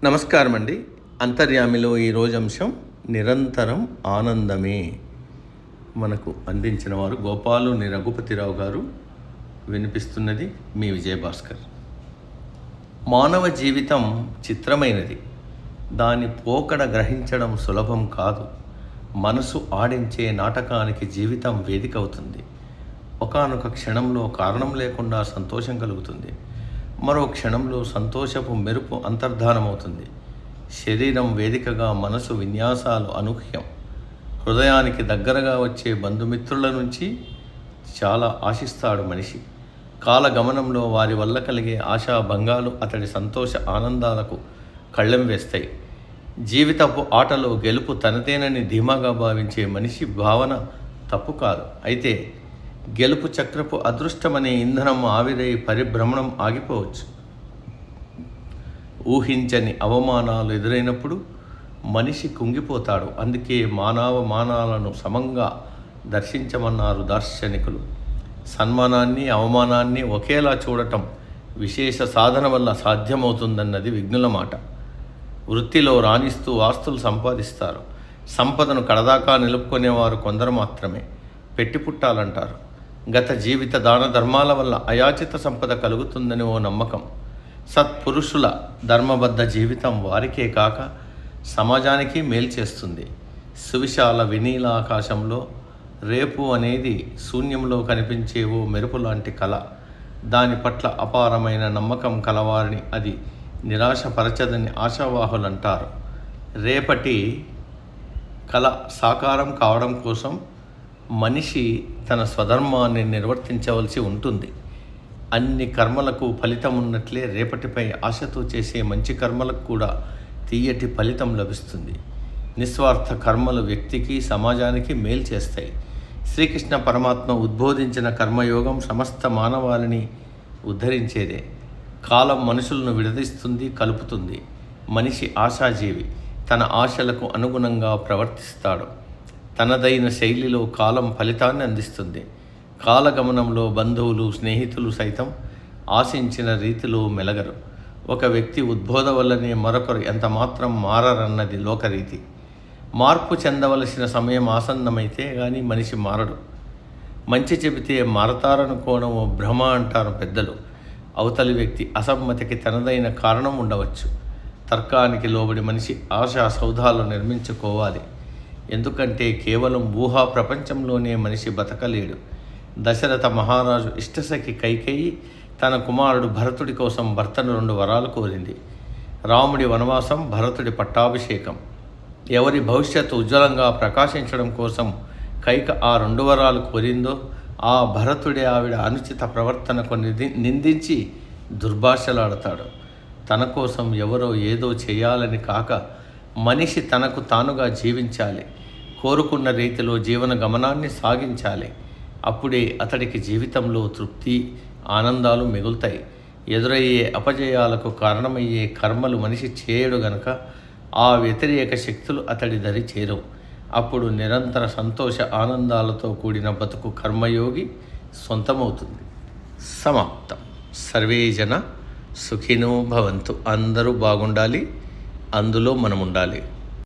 నమస్కారం అండి. అంతర్యామిలో ఈరోజు అంశం నిరంతరం ఆనందమే. మనకు అందించిన వారు గోపాలుని రఘుపతిరావు గారు. వినిపిస్తున్నది మీ విజయభాస్కర్. మానవ జీవితం చిత్రమైనది. దాని పోకడ గ్రహించడం సులభం కాదు. మనసు ఆడించే నాటకానికి జీవితం వేదిక అవుతుంది. ఒకానొక క్షణంలో కారణం లేకుండా సంతోషం కలుగుతుంది. మరో క్షణంలో సంతోషపు మెరుపు అంతర్ధానమవుతుంది. శరీరం వేదికగా మనసు విన్యాసాలు అనూహ్యం. హృదయానికి దగ్గరగా వచ్చే బంధుమిత్రుల నుంచి చాలా ఆశిస్తాడు మనిషి. కాలగమనంలో వారి వల్ల కలిగే ఆశాభంగాలు అతడి సంతోష ఆనందాలకు కళ్ళెం వేస్తాయి. జీవితపు ఆటలో గెలుపు తనదేనని ధీమాగా భావించే మనిషి భావన తప్పు కాదు. అయితే గెలుపు చక్రపు అదృష్టమనే ఇంధనం ఆవిరై పరిభ్రమణం ఆగిపోవచ్చు. ఊహించని అవమానాలు ఎదురైనప్పుడు మనిషి కుంగిపోతాడు. అందుకే మానాలను సమంగా దర్శించమన్నారు దార్శనికులు. సన్మానాన్ని అవమానాన్ని ఒకేలా చూడటం విశేష సాధన వల్ల సాధ్యమవుతుందన్నది విజ్ఞుల మాట. వృత్తిలో రాణిస్తూ ఆస్తులు సంపాదిస్తారు. సంపదను కడదాకా నిలుపుకునేవారు కొందరు మాత్రమే. పెట్టి పుట్టాలంటారు. గత జీవిత దాన ధర్మాల వల్ల అయాచిత సంపద కలుగుతుందని ఓ నమ్మకం. సత్పురుషుల ధర్మబద్ధ జీవితం వారికే కాక సమాజానికి మేలు చేస్తుంది. సువిశాల వినీల ఆకాశంలో రేపు అనేది శూన్యంలో కనిపించే ఓ మెరుపు లాంటి కళ. దాని పట్ల అపారమైన నమ్మకం కలవారిని అది నిరాశపరచదని ఆశావాహులంటారు. రేపటి కళ సాకారం కావడం కోసం మనిషి తన స్వధర్మాన్ని నిర్వర్తించవలసి ఉంటుంది. అన్ని కర్మలకు ఫలితం ఉన్నట్లే రేపటిపై ఆశతో చేసే మంచి కర్మలకు కూడా తీయటి ఫలితం లభిస్తుంది. నిస్వార్థ కర్మలు వ్యక్తికి సమాజానికి మేలు చేస్తాయి. శ్రీకృష్ణ పరమాత్మ ఉద్బోధించిన కర్మయోగం సమస్త మానవాళిని ఉద్ధరించేదే. కాలం మనుషులను విడదీస్తుంది, కలుపుతుంది. మనిషి ఆశాజీవి. తన ఆశలకు అనుగుణంగా ప్రవర్తిస్తాడు. తనదైన శైలిలో కాలం ఫలితాన్ని అందిస్తుంది. కాలగమనంలో బంధువులు, స్నేహితులు సైతం ఆశించిన రీతిలో మెలగరు. ఒక వ్యక్తి ఉద్బోధ వల్లనే మరొకరు ఎంత మాత్రం మారరన్నది లోకరీతి. మార్పు చెందవలసిన సమయం ఆసన్నమైతే కానీ మనిషి మారడు. మంచి చెబితే మారతారనుకోవడం ఓ భ్రమ అంటారు పెద్దలు. అవతలి వ్యక్తి అసమ్మతికి తనదైన కారణం ఉండవచ్చు. తర్కానికి లోబడి మనిషి ఆశా సౌధాలు నిర్మించుకోవాలి. ఎందుకంటే కేవలం ఊహా ప్రపంచంలోనే మనిషి బతకలేడు. దశరథ మహారాజు ఇష్టసఖి కైకేయి తన కుమారుడు భరతుడి కోసం భర్తను 2 వరాలు కోరింది. రాముడి వనవాసం, భరతుడి పట్టాభిషేకం. ఎవరి భవిష్యత్తు ఉజ్వలంగా ప్రకాశించడం కోసం కైక ఆ 2 వరాలు కోరిందో ఆ భరతుడి ఆవిడ అనుచిత ప్రవర్తనకు నిందించి దుర్భాషలాడతాడు. తన కోసం ఎవరో ఏదో చేయాలని కాక మనిషి తనకు తానుగా జీవించాలి. కోరుకున్న రీతిలో జీవన గమనాన్ని సాగించాలి. అప్పుడే అతడికి జీవితంలో తృప్తి, ఆనందాలు మిగులుతాయి. ఎదురయ్యే అపజయాలకు కారణమయ్యే కర్మలు మనిషి చేయడు గనక ఆ వ్యతిరేక శక్తులు అతడి దరి చేరవు. అప్పుడు నిరంతర సంతోష ఆనందాలతో కూడిన బతుకు కర్మయోగి సొంతమవుతుంది. సమాప్తం. సర్వే జన సుఖినో భవంతు. అందరూ బాగుండాలి, అందులో మనం ఉండాలి.